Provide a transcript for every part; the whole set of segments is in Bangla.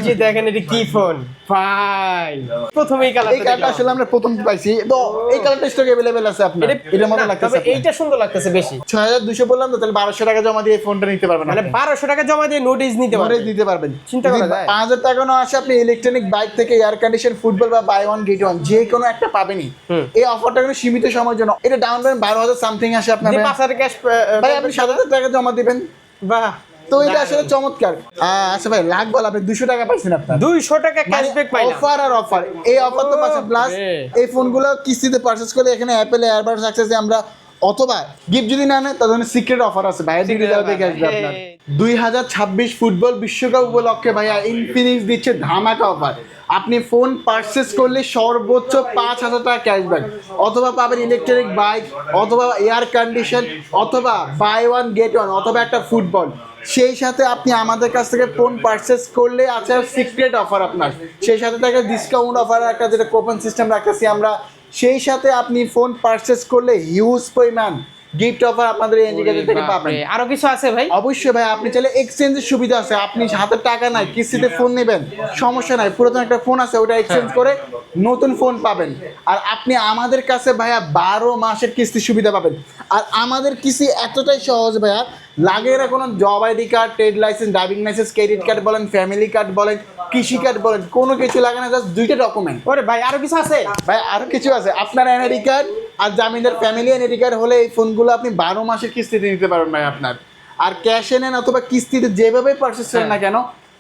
যে দেখেন এটা কি ফোন ভাই, প্রথমেই কালারটা আসলে আমরা প্রথম পাইছি, তো এই কালারটা স্টক अवेलेबल আছে আপনার। এটার মতো লাগতেছে, এইটা সুন্দর লাগতেছে বেশি। 6200 বললাম তো, তাহলে 1200 টাকা জমা দিয়ে ফোনটা নিতে পারবেন। মানে 1200 টাকা জমা দিয়ে নোটিস নিতে পারবেন। চিন্তা করা যায় 5000 টাকা না আসে, আপনি ইলেকট্রনিক বাইক থেকে এয়ার কন্ডিশন, ফুটবল বা বাই ওয়ান গেট ওয়ান যে কোনো একটা পাবেনই। এই অফারটা কিন্তু সীমিত সময়ের জন্য। এটা ডাউন পেমেন্ট 12000 সামথিং আসে আপনার। 5000 ক্যাশ ভাই আপনি 7000 টাকা জমা দিবেন। বাহ, তো এটা আসলে চমৎকার। আচ্ছা ভাই, লাখ বল আপনি 200 টাকা পাইছেন আপনার। 200 টাকা ক্যাশব্যাক পাইলাম। অফার আর অফার, এই অফার তো পাচ্ছেন। প্লাস এই ফোনগুলো কিস্তিতে পারচেজ করলে এখানে অ্যাপেল এয়ারবাডস অ্যাক্সেসে আমরা, অথবা গিফট যদি না নেন তাহলে সিক্রেট অফার আছে ভাইয়া, ডিগ্রি দেওয়া দেখে আসবে আপনার। 2026 ফুটবল বিশ্বকাপ উপলক্ষে ভাইয়া ইনফিনিক্স দিচ্ছে ধামাকা অফার। আপনি ফোন পারচেজ করলে সর্বোচ্চ 5000 টাকা ক্যাশব্যাক, অথবা পাবেন ইলেকট্রিক বাইক, অথবা এয়ার কন্ডিশন, অথবা বাই ওয়ান গেট ওয়ান, অথবা একটা ফুটবল। সেই সাথে আপনি আমাদের কাছ থেকে ফোন পারচেজ করলে আছে সিক্রেট অফার আপনার, সেই সাথে থাকে ডিসকাউন্ট অফার একটা, যেটা কুপন সিস্টেম রাখতেছি আমরা। সেই সাথে আপনি ফোন পারচেজ করলে হিউজ পরিমাণ গিফট অফার আপনাদের এনজি গ্যাজেট থেকে পাবেন। আরো কিছু আছে ভাই? অবশ্যই ভাই, আপনি চাইলে এক্সচেঞ্জের সুবিধা আছে। আপনি হাতে টাকা নাই, কিস্তিতে ফোন নেবেন, সমস্যা নাই, পুরাতন একটা ফোন আছে ওটা এক্সচেঞ্জ করে নতুন ফোন পাবেন। আর আপনি আমাদের কাছে ভাইয়া 12 মাসের কিস্তির সুবিধা পাবেন। আর আমাদের কিস্তি এতটাই সহজ ভাইয়া, লাগে না কোনো job ID card, trade licence, driving licence, credit card বলেন, ফ্যামিলি কার্ড বলেন, কৃষি কার্ড বলেন, কোনো কিছু লাগে না, জাস্ট 2টা ডকুমেন্ট। ওরে ভাই আরো কিছু আছে? ভাই আরো কিছু আছে, আপনার এনআইডি কার্ড আর জামিনদার ফ্যামিলি এনআইডি কার্ড হলে এই ফোনগুলো আপনি 12 মাসের কিস্তিতে নিতে পারবেন ভাই আপনার। আর ক্যাশে নেন অথবা কিস্তিতে যেভাবে পারচেজ করেন না কেন,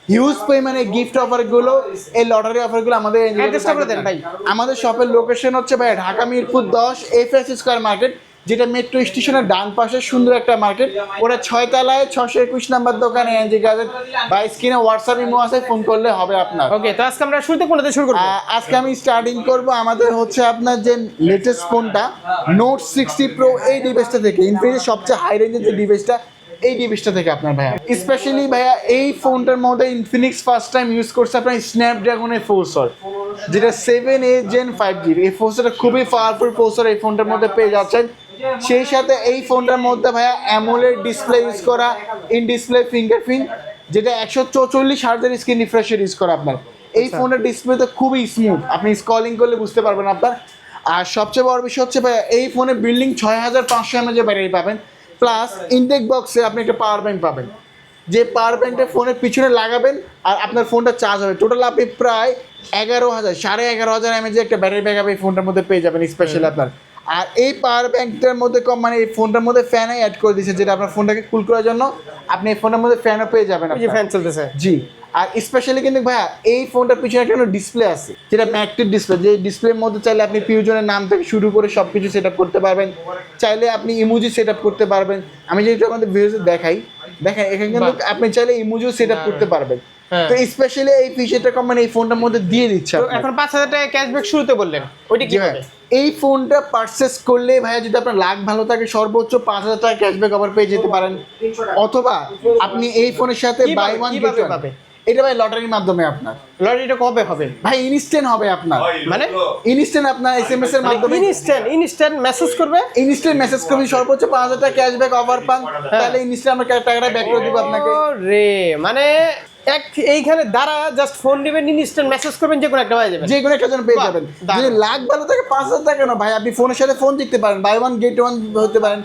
হিউজ পরিমাণে গিফট অফারগুলো, এই লটারি অফারগুলো আমাদের অ্যাড্রেসটা বলে দেন ভাই। আমাদের শপের লোকেশন হচ্ছে ভাই Dhaka Mirpur 10 FS square market, যেটা মেট্রো স্টেশনের ডান পাশে সুন্দর একটা মার্কেট। ওটা 6 তলায় 621 নাম্বার দোকানে এনজি গ্যাজেট। বা স্ক্রিনে হোয়াটসঅ্যাপ ইমো আছে, ফোন করলে হবে আপনার। ওকে, তো আজকে আমরা শুরুতে কোনটা দিয়ে শুরু করব? আজকে আমি স্টার্টিং করব আমাদের হচ্ছে আপনার যে লেটেস্ট ফোনটা নোট 60 প্রো, এই ডিভাইসটা থেকে। ইনফিনিক্সের সবচেয়ে হাই রেঞ্জের যে ডিভাইসটা, এই ডিভাইসটা থেকে আপনার ভাইয়া। স্পেশালি ভাইয়া এই ফোনটার মধ্যে ইনফিনিক্স ফার্স্ট টাইম ইউজ করছে আপনার স্ন্যাপড্রাগনের প্রসেসর, যেটা 7A Gen 5G। এই প্রসেসরটা খুবই পাওয়ারফুল প্রসেসর এই ফোনটার মধ্যে পেয়ে যাচ্ছেন। সেই সাথে এই ফোনটার মধ্যে ভাইয়া অ্যামোলেড ডিসপ্লে ইউজ করা, ইন ডিসপ্লে ফিঙ্গারপ্রিন্ট, যেটা 144 হার্জের স্ক্রিন রিফ্রেশার ইউজ করা আপনার। এই ফোনের ডিসপ্লেতে খুবই স্মুথ, আপনি স্ক্রলিং করলে বুঝতে পারবেন আপনার। আর সবচেয়ে বড় বিষয় হচ্ছে ভাইয়া এই ফোনে বিল্ডিং 6500 mAh ব্যাটারি পাবেন, প্লাস ইনটেক বক্সে আপনি একটা পাওয়ার ব্যাংক পাবেন, যে পাওয়ার ব্যাংকটা ফোনের পিছনে লাগাবেন আর আপনার ফোনটা চার্জ হবে। টোটাল আপনি প্রায় 11,000 11,500 mAh একটা ব্যাটারি ব্যাকআপ এই ফোনটার মধ্যে পেয়ে যাবেন স্পেশালি আপনার। আর এই পাওয়ার ব্যাংকটার মধ্যে কম মানে এই ফোনটার মধ্যে ফ্যানও অ্যাড করে দিয়েছে, যেটা আপনার ফোনটাকে কুল করার জন্য আপনি এই ফোনের মধ্যে ফ্যানও পেয়ে যাবেন। এই যে ফ্যান চলতেছে। জি। আর স্পেশালি কিন্তু ভাইয়া এই ফোনটার পিছনে একটা ডিসপ্লে আছে, যেটা ম্যাকটিভ ডিসপ্লে, যে ডিসপ্লের মধ্যে চাইলে আপনি ফিউজনের নাম থেকে শুরু করে সব কিছু সেট আপ করতে পারবেন। চাইলে আপনি ইমোজি সেট আপ করতে পারবেন। আমি যেহেতু আমাদের ভিডিওতে দেখাই, দেখেন এখানে কিন্তু আপনি চাইলে ইমোজিও সেট আপ করতে পারবেন। তো স্পেশালি এই ফিচারটা কোম্পানি এই ফোনটার মধ্যে দিয়ে দিচ্ছে। তো এখন 5000 টাকা ক্যাশব্যাক শুরুতে বললেন, ওইটা কি হবে? এই ফোনটা পারচেস করলে ভাইয়া যদি আপনার লাখ ভালো থাকে, সর্বোচ্চ 5000 টাকা ক্যাশব্যাক অফার পেয়ে যেতে পারেন। অথবা আপনি এই ফোনের সাথে বাই ওয়ান গেট ওয়ান পাবে। এটা ভাই লটারির মাধ্যমে আপনার। লটারিটা কবে হবে ভাই ইনস্ট্যান্ট হবে আপনার, মানে ইনস্ট্যান্ট আপনার এসএমএস এর মাধ্যমে ইনস্ট্যান্ট মেসেজ করবে, ইনস্ট্যান্ট মেসেজ করবেন, সর্বোচ্চ 5000 টাকা ক্যাশব্যাক অফার পান, তাহলে ইনস্ট্যান্ট আমরা টাকাটা ব্যাক করে দিব আপনাকে। রে মানে এইখানে দ্বারা জাস্ট ফোন দিবেন, ইনস্ট্যান্ট মেসেজ করবেন, যে কোনো একটা পেয়ে যাবেন, যে কোনো একটা জন্য পেয়ে যাবেন। যদি লাখ ভালো থাকে 5000 টাকা না ভাই, আপনি ফোনের সাথে ফোন দিতে পারেন, বাই ওয়ান গেট ওয়ান হতে পারেন,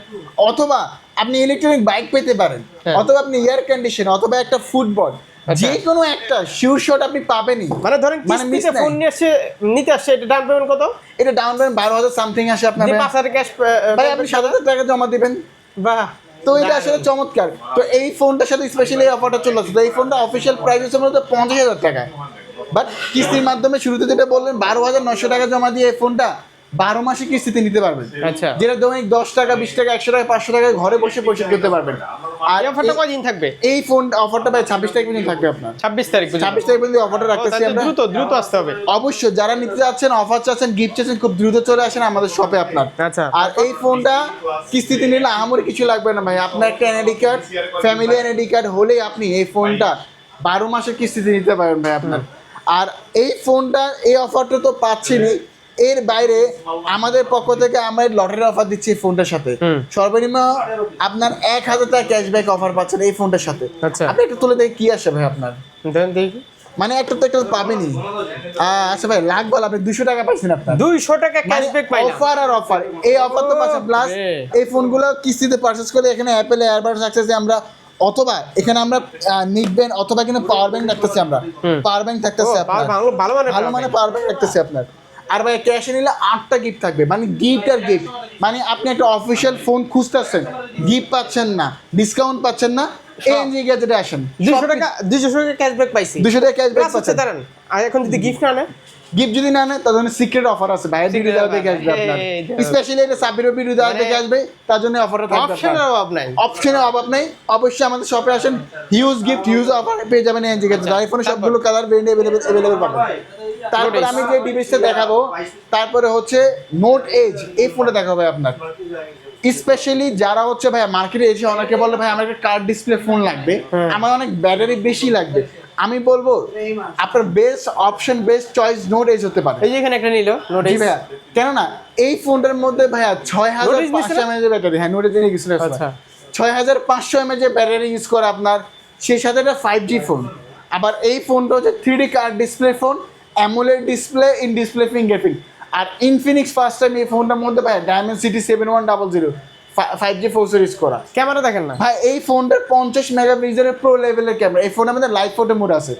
অথবা আপনি ইলেকট্রনিক বাইক পেতে পারেন, অথবা আপনি এয়ার কন্ডিশন, অথবা একটা ফুটবল, যে কোনো একটা শিওর শট আপনি পাবেনই। মানে ধরেন কিস্তিতে ফোন নিতে আসছে, এটা ডাউন পেমেন্ট কত? এটা ডাউন পেমেন্ট 12000 সামথিং আসে আপনার। 5000 ক্যাশ ভাই আপনি 7000 টাকা জমা দিবেন। বাহ, তো এটা আসলে চমৎকার। তো এই ফোনটার সাথে স্পেশালি এই অফারটা চলে আসছে। তো এই ফোনটা অফিসিয়াল প্রাইস হচ্ছে মূলত 50,000 টাকা, বাট কিস্তির মাধ্যমে শুরুতে যেটা বললেন 12,900 টাকা জমা দিয়ে এই ফোনটা 12 মাসে কিস্তিতে নিতে পারবেন। আচ্ছা, যেটা দৈনিক 10 টাকা 20 টাকা 100 টাকা 500 টাকা ঘরে বসে পরিশোধ করতে পারবেন। আর অফারটা কয়দিন থাকবে? এই ফোন অফারটা ভাই 26 তারিখ পর্যন্ত থাকবে আপনার। 26 তারিখ পর্যন্ত? 26 তারিখ পর্যন্ত অফারটা রাখতেছি আমরা। দ্রুত আসতে হবে অবশ্যই। যারা নিতে যাচ্ছেন, অফার চাচ্ছেন, গিফট চাচ্ছেন, খুব দ্রুত চলে আসেন আমাদের শপে আপনার। আচ্ছা। আর এই ফোনটা কিস্তিতে নিলে আমার কিছু লাগবে না ভাই, আপনার একটা NID card, family NID card হলেই আপনি এই ফোনটা 12 মাসের কিস্তিতে নিতে পারবেন ভাই আপনার। আর এই ফোনটা এই অফারটা তো পাচ্ছেনই, এর বাইরে আমাদের পক্ষ থেকে আমরা লটারি অফার দিচ্ছি এই ফোনটার সাথে। সর্বনিম্ন আপনার 1000 টাকা ক্যাশব্যাক অফার পাচ্ছেন এই ফোনটার সাথে। আচ্ছা, আপনি একটু তুলে দেখে কি আসে ভাই আপনার? দেখি মানে একটা তো একটা পাবেনই। আচ্ছা ভাই লাখ বল আপনি 200 টাকা পাইছেন আপনার 200 টাকা ক্যাশব্যাক পাইলাম। অফার আর অফার, এই অফার তো পাচ্ছেন প্লাস এই ফোনগুলো কিস্তিতে পারচেজ করলে এখানে অ্যাপেল এয়ারবাডস অ্যাক্সেসে আমরা, অথবা এখানে আমরা নিক ব্যান্ড অথবা কিন্তু পাওয়ার ব্যাংক রাখতেছি, আমরা পাওয়ার ব্যাংক থাকতেছে আপনার, ভালো মানে পাওয়ার ব্যাংক রাখতেছি আপনার। আর ভাই ক্যাশে নিলে 8টা গিফট থাকবে, মানে গিফট আর গিফট, মানে আপনি একটা অফিসিয়াল ফোন খুঁজতেছেন, গিফট পাচ্ছেন না, ডিসকাউন্ট পাচ্ছেন না, এনজি গ্যাজেটে আসেন, 200 টাকা ক্যাশব্যাক পাইছি, 200 টাকা ক্যাশব্যাক পাচ্ছেন। দাঁড়ান, আর এখন যদি গিফট না নেয়, গিফট যদি না নেয় তার জন্য সিক্রেট অফার আছে ভাই, ডিগ্রি দেওয়া থেকে আসবে আপনার, স্পেশালি এটা সাবিরও ভিডিও দেওয়া থেকে আসবে, তার জন্য অফারটা থাকবে। অপশনের অভাব নাই, অপশনের অভাব নাই, অবশ্যই আমাদের শপে আসেন, হিউজ গিফট হিউজ অফার পেয়ে যাবেন এনজি গ্যাজেট, আইফোনের সবগুলো কালার ভেরিয়েন্ট अवेलेबल পাবেন। তারপরে আমি যে ডিভাইসটা দেখাবো, তারপরে হচ্ছে নোট এজ, এই ফোনটা দেখাবো আপনার, স্পেশালি যারা হচ্ছে ভাই মার্কেটে এসে অনেকে বলে ভাই আমার একটা কার্ড ডিসপ্লে ফোন লাগবে, আমার অনেক ব্যাটারি বেশি লাগবে, আমি বলবো আপনার best option best choice note edge হতে পারে। এই যে এখানে একটা নিল নোট এজ ভাইয়া, কেননা এই ফোনটার মধ্যে ভাইয়া 6500 mAh এর ব্যাটারি, হ্যাঁ নোটে দিয়ে গেছিল, আচ্ছা 6500 mAh এর ব্যাটারি ইউজ করে আপনার, সেই সাথে একটা 5G ফোন, আবার এই ফোনটা হচ্ছে 3D card display phone, AMOLED display, in display fingerprint, আর ইনফিনিক্স ফার্স্ট টাইম এই ফোনটার মধ্যে ভাই ডায়মেনসিটি 7100 5G 4 সিরিজ করা। ক্যামেরা দেখেন না ভাই এই ফোনটার 50 মেগাপিক্সেলের প্রো লেভেলের ক্যামেরা, এই ফোনের মধ্যে লাইভ ফটো মোড আছে,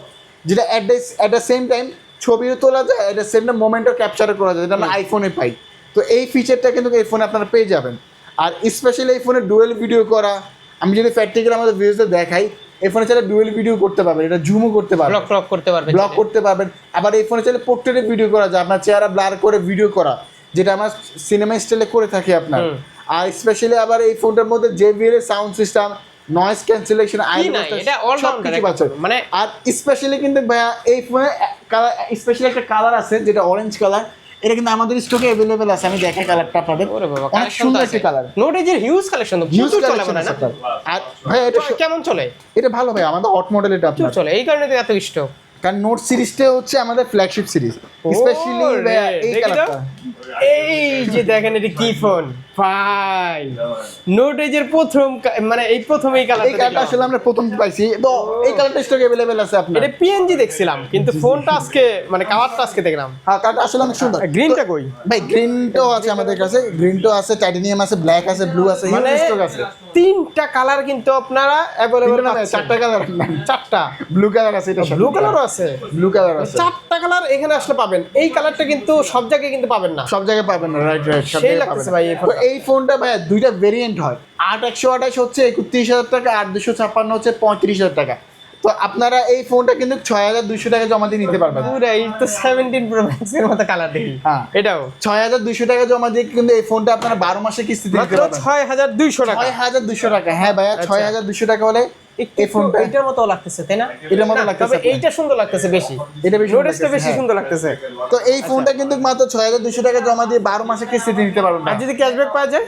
যেটা অ্যাট দ্য সেম টাইম ছবিও তোলা যায়, অ্যাট দ্য সেম টাইম মোমেন্টও ক্যাপচার করা যায়, যেটা আমরা আইফোনে পাই। তো এই ফিচারটা কিন্তু এই ফোনে আপনারা পেয়ে যাবেন। আর স্পেশালি এই ফোনে ডুয়েল ভিডিও করা, আমি যদি প্র্যাকটিক্যাল আমাদের ভিডিওতে দেখাই, এই ফোনে চাইলে ডুয়েল ভিডিও করতে পারবেন, এটা জুমও করতে পারবেন, ব্লক করতে পারবেন, ব্লক করতে পারবেন। আবার এই ফোনে চাইলে পোর্ট্রেটে ভিডিও করা যায়, আপনার চেহারা ব্লার করে ভিডিও করা, যেটা আমরা সিনেমা স্টাইলে করে থাকি আপনার। আর স্পেশালি আবার এই ফোনটার মধ্যে JBL এর সাউন্ড সিস্টেম, নয়েজ ক্যান্সেলেশন, এটা অলরাউন্ডার মানে। আর স্পেশালি কিন্তু ভাইয়া এই ফোনে কালার, স্পেশালি একটা কালার আছে যেটা অরেঞ্জ কালার, এটা কিন্তু আমাদের স্টকে अवेलेबल আছে, আমি দেখাই কালারটা আপনাদের, অনেক সুন্দর একটা কালার, নোট এজের হিউজ কালেকশন, হিউজ কালেকশন আছে। আর ভাই এটা কেমন চলে? এটা ভালো ভাই, আমাদের হট মডেল এটা আপনার চলে, এই কারণে তো এত স্টক, কারণ নোট সিরিজটা হচ্ছে আমাদের ফ্ল্যাগশিপ সিরিজ, স্পেশালি এই কালারটা। এই যে দেখেন এটা কি ফোন ভাই, নোট এজের প্রথম মানে এই প্রথম এই কালারটা আসলে আমরা প্রথম পাইছি, তো এই কালারটা স্টকে अवेलेबल আছে আপনার। এটা পিএনজি দেখছিলাম, কিন্তু ফোনটা আজকে মানে কালারটা আজকে দেখলাম, হ্যাঁ কালারটা আসলে অনেক সুন্দর। গ্রিনটা কই ভাই? গ্রিনটাও আছে আমাদের কাছে, গ্রিনটাও আছে, টাইটানিয়াম আছে, ব্ল্যাক আছে, ব্লু আছে, মানে স্টক আছে। 3টা কালার কিন্তু আপনারা अवेलेबल না, 4টা কালার, 4টা ব্লু কালার আছে, এটা ব্লু কালারও আছে, ব্লু কালার আছে, 4টা কালার এখানে আসলে পাবেন। এই কালারটা কিন্তু সব জায়গায় কিন্তু পাবেন না, সব জায়গায় পাবেন না, রাইট সব সেই জায়গায় লাগতেছে পাবেন। ভাই এই তো এই ফোনটা ভাই দুইটা ভেরিয়েন্ট হয়, 8128 হচ্ছে 31000 টাকা, 8256 হচ্ছে 35000 টাকা। তো আপনারা এই ফোনটা কিন্তু 6200 টাকা জমা দিয়ে নিতে পারবেন। পুরো এই তো 17 প্রো ম্যাক্স এর মতো কালার দেখি, হ্যাঁ এটাও 6200 টাকা জমা দিয়ে কিন্তু এই ফোনটা আপনারা 12 মাসে কিস্তিতে নিতে মাত্র পারবেন, 6200 টাকা, 6200 টাকা। হ্যাঁ ভাইয়া 6200 টাকা হলে এই ফোনটা এটার মতো লাগতেছে, তাই না? এটার মতো লাগতেছে, তবে এইটা সুন্দর লাগতেছে বেশি, এটা বেশি নোটিসটা বেশি সুন্দর লাগতেছে। তো এই ফোনটা কিন্তু মাত্র 6200 টাকা জমা দিয়ে 12 মাসে কিস্তিতে নিতে পারবেন। আর যদি ক্যাশব্যাক পাওয়া যায়,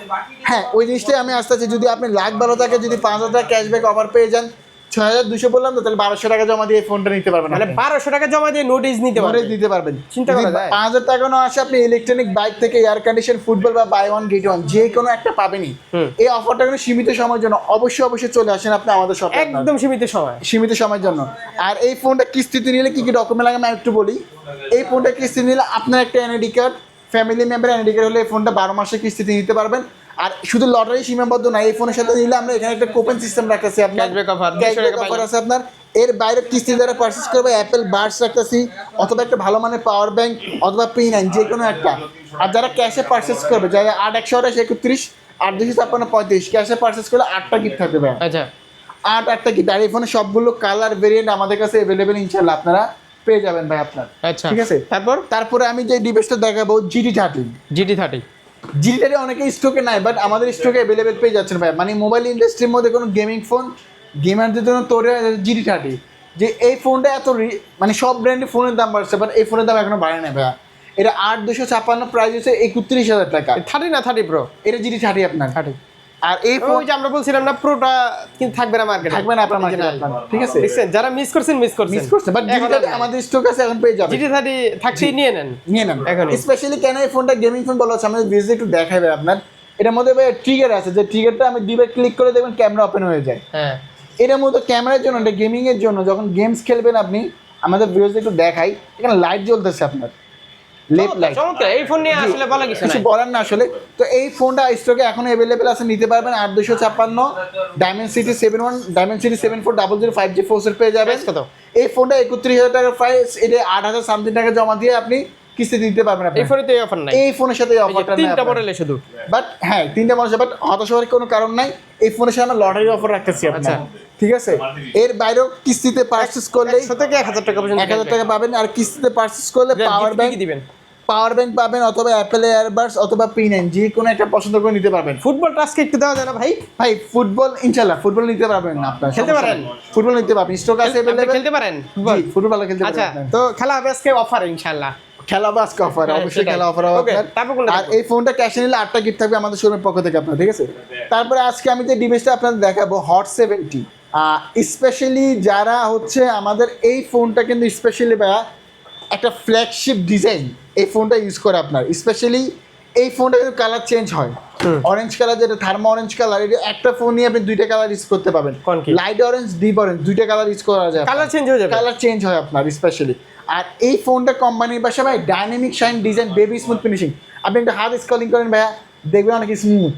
হ্যাঁ ওই জিনিসটাই আমি আসতে আছি, যদি আপনি লাখ 12 টাকা যদি 5000 টাকা ক্যাশব্যাক অফার পেয়ে যান, 6200 বললাম তো, তাহলে 1200 টাকা জমা দিয়ে এই ফোনটা নিতে পারবেন, মানে 1200 টাকা জমা দিয়ে নোটিস নিতে পারবেন, দিতে পারবেন। চিন্তা করা যায়। 5000 টাকা না আসে, আপনি ইলেকট্রনিক বাইক থেকে এয়ার কন্ডিশন, ফুটবল বা বাই ওয়ান গেট ওয়ান যে কোনো একটা পাবেনই। এই অফারটা কিন্তু সীমিত সময়ের জন্য, অবশ্যই চলে আসেন আপনি আমাদের শপে, একদম সীমিত সময়ের জন্য। আর এই ফোনটা কিস্তিতে নিলে কি কি ডকুমেন্ট লাগে আমি একটু বলি। এই ফোনটা কিস্তিতে নিলে আপনার একটা NID card, family member NID card হলে এই ফোনটা 12 মাসে কিস্তিতে নিতে পারবেন। আর শুধু লটারি সীমাবদ্ধ না, এই ফোনের সাথে নিলে আমরা এখানে একটা কুপন সিস্টেম রাখতেছি, আপনার ক্যাশব্যাক অফার আছে আপনার। এর বাইরে কিস্তি দ্বারা পারচেজ করবে অ্যাপেল বাডস রাখতেছি, অথবা একটা ভালো মানের পাওয়ার ব্যাংক, অথবা P9 যে কোনো একটা। আর যারা ক্যাশে পারচেজ করবে, যারা 8128 31 8256 35 ক্যাশে পারচেজ করলে 8টা গিফট থাকবে ভাই। আচ্ছা 8টা গিফট। আর এই ফোনে সবগুলো কালার ভেরিয়েন্ট আমাদের কাছে अवेलेबल ইনশাআল্লাহ আপনারা পেয়ে যাবেন ভাই আপনার। আচ্ছা ঠিক আছে, তারপরে আমি যে ডিভাইসটা দেখাবো GT30 GT30 অনেকে স্টকে নাই, বাট আমাদের স্টকে अवेलेबल পেয়ে যাচ্ছেন ভাই। মানে মোবাইল ইন্ডাস্ট্রির মধ্যে কোনো গেমিং ফোন গেমারদের জন্য তৈরি হয় GT30, যে এই ফোনটা এত মানে সব ব্র্যান্ডের ফোনের দাম বাড়ছে, বাট এই ফোনের দাম এখনো বাড়ে না ভাইয়া। এটা 8256 প্রাইস হচ্ছে 31000 টাকা। 30 প্রো, এটা GT30 আপনার 30। আর এই ফোন যে আমরা বলছিলাম না, প্রোটা কিন্তু থাকবে না মার্কেটে, থাকবে না আপনার মার্কেটে, ঠিক আছে। দেখছেন যারা মিস করছে, বাট GT30 আমাদের স্টক আছে, এখন পেয়ে যাবেন। GT30 থাকতেই নিয়ে নেন এখন। স্পেশালি কেন এই ফোনটা গেমিং ফোন বলা হচ্ছে, আমাদের ভিডিওতে একটু দেখাবে আপনার। এটার মধ্যে ভাই ট্রিগার আছে, যে ট্রিগারটা আমি দিবে ক্লিক করে দেখবেন ক্যামেরা ওপেন হয়ে যায়। হ্যাঁ, এটার মধ্যে ক্যামেরার জন্য, এটা গেমিং এর জন্য, যখন গেমস খেলবেন আপনি আমাদের ভিউয়ার্স একটু দেখাই, এখানে লাইট জ্বলতেছে আপনার, লেফট লাইট। চমৎকার, এই ফোন নিয়ে আসলে বলা কিছু কিছু নাই। বলার না আসলে। তো এই ফোনটা স্টকে এখন অ্যাভেলেবেল আছে, নিতে পারবেন 8256 ডায়মেনসিটি 71 ডায়মেনসিটি 7400 5G ফোর্সের পেয়ে যাবেন। Price কত? এই ফোনটা 31,000 টাকার প্রাইস, এটা 8,000 সামথিং টাকা জমা দিয়ে আপনি কিস্তি দিতে পারবেন আপনি। এই ফোনে তো এই অফার নাই, এই ফোনের সাথে এই অফারটা নাই তিনটা আপনার। মডেলে শুধু। বাট হ্যাঁ, তিনটা মানুষ, বাট হতাশ হওয়ার কোনো কারণ নাই, এই ফোনের সাথে আমরা লটারি অফার রাখতেছি আপনার। আচ্ছা। ঠিক আছে, এর বাইরেও কিস্তিতে পারচেজ করলে 100 থেকে 1000 টাকা পর্যন্ত 1000 টাকা পাবেন, আর কিস্তিতে পারচেজ করলে পাওয়ার ব্যাংক দিবেন। পাবেন, অথবা অ্যাপেল এয়ারবাডস অথবা P9 যে কোনো একটা পছন্দ করে নিতে পারবেন। ফুটবল টাস্কে একটু দেওয়া যায় না ভাই? ভাই ফুটবল ইনশাআল্লাহ ফুটবল নিতে পারবেন না আপনার, খেলতে পারেন? ফুটবল নিতে পারবেন, স্টক আছে আপনি अवेलेबल। খেলতে পারেন ফুটবল? ফুটবল ভালো খেলতে আচ্ছা, পারবেন। তো খেলা হবে আজকে অফার ইনশাআল্লাহ। খেলা বাস অফার, হ্যাঁ, অবশ্যই সেটাই। খেলা অফার হবে Okay, আপনার। তারপর কোনটা আর দেখবো? এই ফোনটা ক্যাশে নিলে 8টা গিফট থাকবে আমাদের শোরুমের পক্ষ থেকে আপনার, ঠিক আছে? তারপরে আজকে আমি যে ডিভাইসটা আপনাদের দেখাবো হট 70, স্পেশালি যারা হচ্ছে আমাদের এই ফোনটা কিন্তু স্পেশালি ভাইয়া একটা ফ্ল্যাগশিপ ডিজাইন এই ফোনটা ইউজ করে আপনার। স্পেশালি এই ফোনটা কিন্তু কালার চেঞ্জ হয়, অরেঞ্জ কালার যেটা থার্মো অরেঞ্জ কালার, এটা একটা ফোন নিয়ে আপনি দুইটা কালার ইউজ করতে পারবেন। কোন কি? লাইট অরেঞ্জ, ডিপ অরেঞ্জ, দুইটা কালার ইউজ করা যায়, কালার চেঞ্জ হয়ে যাবে। কালার চেঞ্জ হয় আপনার স্পেশালি। আর এই ফোনটা কোম্পানির পাশে ভাই dynamic shine design, baby smooth finishing. আপনি একটা হাত স্ক্রলিং করেন ভাইয়া, দেখবেন অনেক স্মুথ,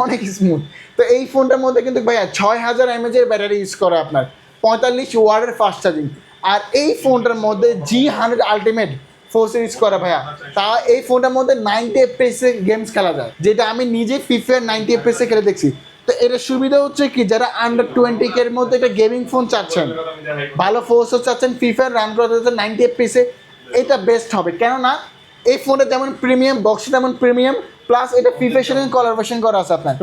অনেক স্মুথ। তো এই ফোনটার মধ্যে কিন্তু ভাইয়া 6000 mAh এর ব্যাটারি ইউজ করে আপনার, 45 ওয়াটের ফাস্ট চার্জিং। আর এই ফোনটার মধ্যে G100 আলটিমেট ফোর্স ইউজ করে ভাইয়া। তা এই ফোনটার মধ্যে 90 FPS এ গেমস খেলা যায়, যেটা আমি নিজে FIFA 90 FPS এ খেলে দেখছি। তো এর সুবিধা হচ্ছে কি, যারা আন্ডার 20K এর মধ্যে একটা গেমিং ফোন চাচ্ছেন, ভালো ফোর্সও চাচ্ছেন, FIFA রান করতে চাচ্ছেন 90 FPS এ, এটা বেস্ট হবে। কেননা এই ফোনটা যেমন প্রিমিয়াম, বক্সটা যেমন প্রিমিয়াম, প্লাস এটা FIFA এর সাথে কলাবরেশন করা আছে আপনার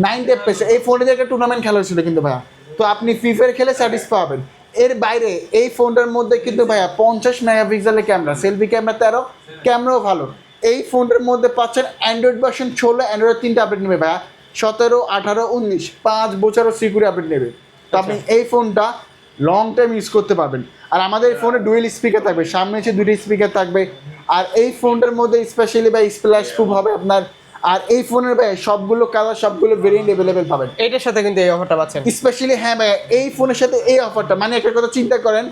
90 FPS এ। এই ফোনে একটা টুর্নামেন্ট খেলা হয়েছিল কিন্তু ভাইয়া, তো আপনি FIFA এর খেলে স্যাটিসফাই হবেন। এর বাইরে এই ফোনটার মধ্যে কিন্তু ভাইয়া 50 মেগাপিক্সেলের ক্যামেরা, সেলফি ক্যামেরা 13, ক্যামেরাও ভালো। এই ফোনটার মধ্যে পাচ্ছেন অ্যান্ড্রয়েড ভার্সন 16, অ্যান্ড্রয়েড 3টা আপডেট নেবে ভাইয়া, 17, 18, 19, 5 বছরও সিকিউরিটি আপডেট নেবে। তো আপনি এই ফোনটা লং টাইম ইউজ করতে পারবেন। আর আমাদের ফোনে ডুয়েল স্পিকার থাকবে, সামনে হচ্ছে 2টি স্পিকার থাকবে। আর এই ফোনটার মধ্যে স্পেশালি ভাই স্প্ল্যাশ প্রুফ হবে আপনার। আর এই ফোনের ভাই সবগুলো কালার, সবগুলো ভেরিয়েন্ট অ্যাভেলেবেল পাবেন। এইটার সাথে কিন্তু এই অফারটা পাচ্ছেন স্পেশালি হ্যাঁ ভাই, এই ফোনের সাথে এই অফারটা, মানে একটা কথা চিন্তা করেন,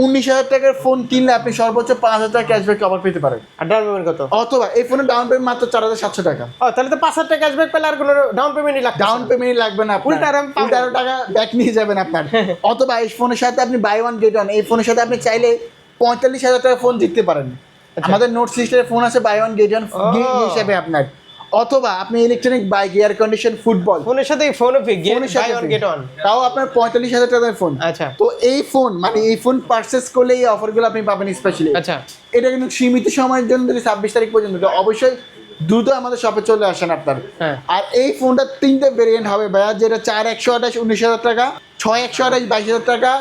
19,000 টাকার ফোন কিনলে আপনি সর্বোচ্চ 5,000 টাকা ক্যাশব্যাক কভার পেতে পারেন। আর ডাউন পেমেন্ট কত? অথবা এই ফোনের ডাউন পেমেন্ট মাত্র 4,700 টাকা। ও, তাহলে তো 5000 টাকা ক্যাশব্যাক পেলে আর কোনো ডাউন পেমেন্টই লাগবে ডাউন পেমেন্ট লাগবে না, উল্টা আরো পাবো। উল্টা আরো টাকা ব্যাক নিয়ে যাবেন আপনার। অথবা এই ফোনের সাথে আপনি বাই ওয়ান গেট ওয়ান, এই ফোনের সাথে আপনি চাইলে 45,000 টাকা ফোন জিততে পারেন। আমাদের নোট 6 এর ফোন আছে বাই ওয়ান গেট ওয়ান হিসেবে আপনার। অথবা আপনি electronic bike, air condition, football, ফোনের সাথে ফোনও ফ্রি, ফোনের সাথে বাই ওয়ান গেট ওয়ান, তাও আপনার 45,000 টাকার ফোন। আচ্ছা তো এই ফোন, মানে এই ফোন পারচেস করলে এই অফারগুলো আপনি পাবেন স্পেশালি। আচ্ছা। এটা কিন্তু সীমিত সময়ের জন্য, 26 তারিখ পর্যন্ত, তো অবশ্যই দ্রুত আমাদের শপে চলে আসেন আপনার। হ্যাঁ। আর এই ফোনটা 3টে ভেরিয়েন্ট হবে ভাইয়া, যেটা 4,128 19,000 টাকা, 6,128 22,000 টাকা,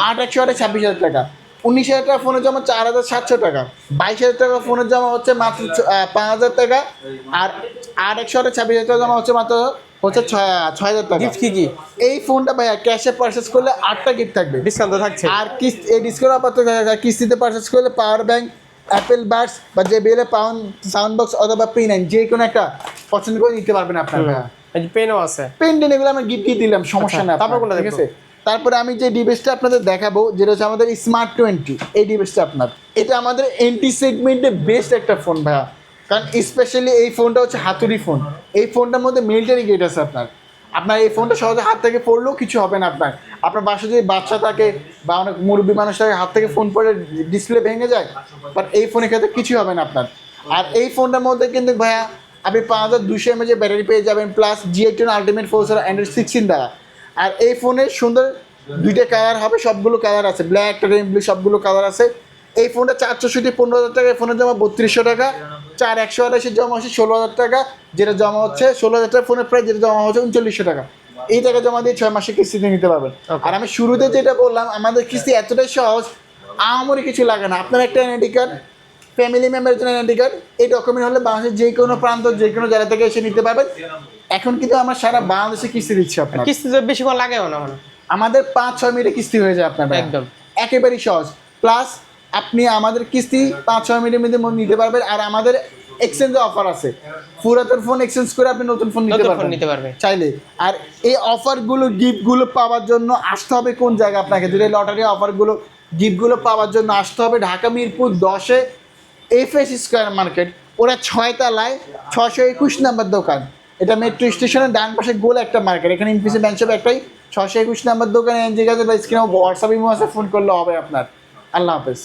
8,128 26,000 টাকা। 19,000 টাকা ফোনের জমা 4,700 টাকা, 22,000 টাকা ফোনের জমা হচ্ছে মাত্র 5,000 টাকা, আর 8,128 26,000 টাকা জমা হচ্ছে মাত্র 6,000 টাকা। গিফট কি কি? এই ফোনটা ভাইয়া ক্যাশে পারচেস করলে 8টা গিফট থাকবে, ডিসকাউন্ট তো থাকছে। আর এই ডিসকাউন্ট আপাতত কিস্তিতে পারচেস করলে পাওয়ার ব্যাংক, অ্যাপেল বাডস বা JBL সাউন্ড বক্স অথবা P9 যে কোনো একটা পছন্দ করে নিতে পারবেন আপনার ভাইয়া। এই পেনও আছে, পেন টেন এগুলো আমরা গিফট দিয়ে দিলাম, সমস্যা না। তারপর কোনটা ঠিক দেখবো? আছে, তারপরে আমি যে ডিভাইসটা আপনাদের দেখাবো, যেটা হচ্ছে আমাদের স্মার্ট 20, এই ডিভাইসটা আপনার, এটা আমাদের এন্টি সেগমেন্টে বেস্ট একটা ফোন ভাইয়া। কারণ স্পেশালি এই ফোনটা হচ্ছে হাতুড়ি ফোন, এই ফোনটার মধ্যে মিলিটারি গেট আছে আপনার। আপনার এই ফোনটা সহজে হাত থেকে পড়লেও কিছু হবে না আপনার। আপনার বাসায় যদি বাচ্চা থাকে বা অনেক মুরব্বী মানুষ থাকে, হাত থেকে ফোন পড়ে ডিসপ্লে ভেঙে যায়, বাট এই ফোনের ক্ষেত্রে কিছু হবে না আপনার। আর এই ফোনটার মধ্যে কিন্তু ভাইয়া আপনি 5,200 mAh ব্যাটারি পেয়ে যাবেন, প্লাস G18 আলটিমেট ফোর্সের অ্যান্ড্রয়েড 16 দ্বারা। আর এই ফোনের সুন্দর 2টা কালার হবে, সবগুলো কালার আছে, ব্ল্যাক, রেড, ব্লু, সবগুলো কালার আছে। এই ফোনটা 464 15,000 টাকা, ফোনের জমা 3200 টাকা, 4,128 জমা হচ্ছে 16,000 টাকা, যেটা জমা হচ্ছে 16,000 টাকা ফোনের প্রাইস, যেটা জমা হচ্ছে 3900 টাকা। এই টাকা জমা দিয়ে 6 মাসে কিস্তিতে নিতে পারবেন। আর আমি শুরুতে যেটা বললাম, আমাদের কিস্তি এতটাই সহজ, আমারই কিছু লাগে না। আপনার একটা এনআইডি কার্ড, ফ্যামিলি মেম্বারের জন্য এনআইডি কার্ড, এই ডকুমেন্ট হলে বাংলাদেশের যে কোনো প্রান্ত, যে কোনো জায়গা থেকে এসে নিতে পারবেন। এখন কিন্তু আমরা সারা বাংলাদেশে কিস্তি দিচ্ছি আপনার। কিস্তি তো বেশিক্ষণ লাগেও না মানে, আমাদের 5-6 মিনিটে কিস্তি হয়ে যায় আপনার ভাইয়া। একদম একেবারেই সহজ। প্লাস আপনি আমাদের কিস্তি 5-6 মিনিটের মধ্যে নিতে পারবেন। আর আমাদের এক্সচেঞ্জের অফার আছে, পুরাতন ফোন এক্সচেঞ্জ করে আপনি নতুন ফোন নিতে পারবেন চাইলে। আর এই অফারগুলো, গিফটগুলো পাওয়ার জন্য আসতে হবে কোন জায়গা আপনাকে, যদি লটারি অফারগুলো গিফটগুলো পাওয়ার জন্য আসতে হবে ঢাকা মিরপুর 10-এ এফএস স্কয়ার মার্কেট, ওরা 6 তলায় 621 নাম্বার দোকান। এটা মেট্রো স্টেশনের ডান পাশে গোল একটা মার্কেট, এখানে ইনফিনিক্স ব্যাংক শপ একটাই, 621 নাম্বার দোকানে এনজি গাজের বা স্ক্রিনে হোয়াটসঅ্যাপ ইমো আছে, ফোন করলে হবে আপনার। আল্লাহ হাফেজ।